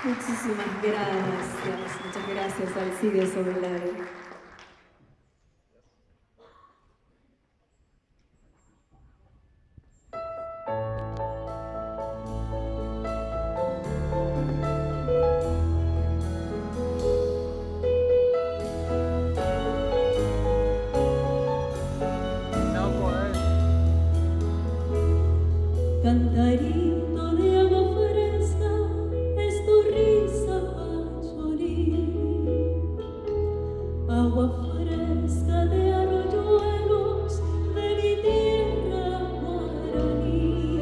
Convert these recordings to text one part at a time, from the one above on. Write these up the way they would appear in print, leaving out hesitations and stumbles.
Muchísimas gracias, muchas gracias Alcides Sobelar. Cantarito de agua fresca es tu risa, Pacholí. Agua fresca de arroyuelos de mi tierra guaraní.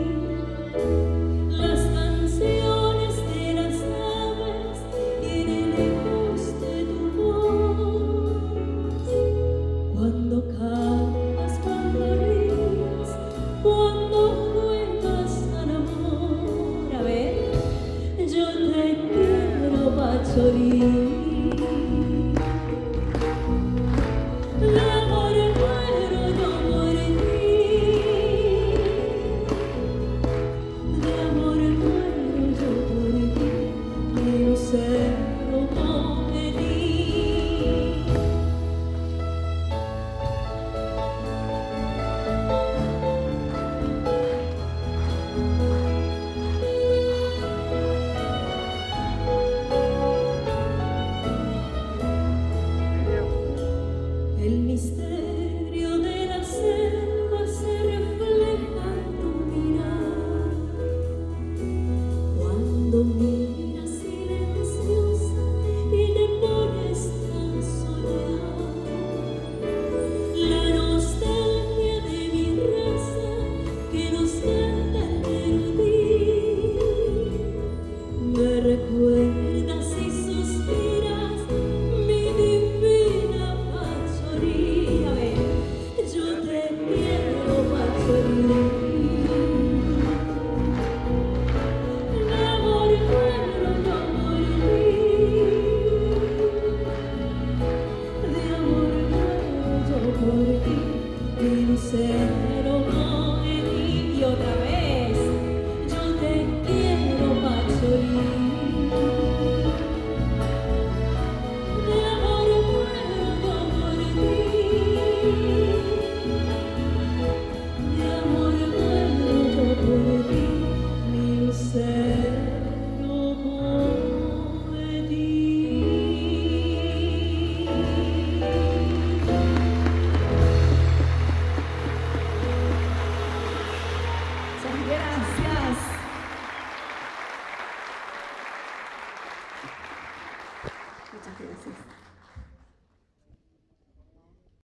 Las canciones de las aves tienen ecos de tu voz. Cuando cantas, cuando ríes, cuando yo te quiero, Pacholí. De amor muero yo por ti. De amor muero yo por ti. Quiero ser como de ti. El misterio de la selva se refleja en tu mirar. Cuando miras silenciosa y te pones a soñar, la nostalgia de mi raza que nos canta el melodía. Me recuerdas y suspiras, mi divina Pacholí. Muchas gracias.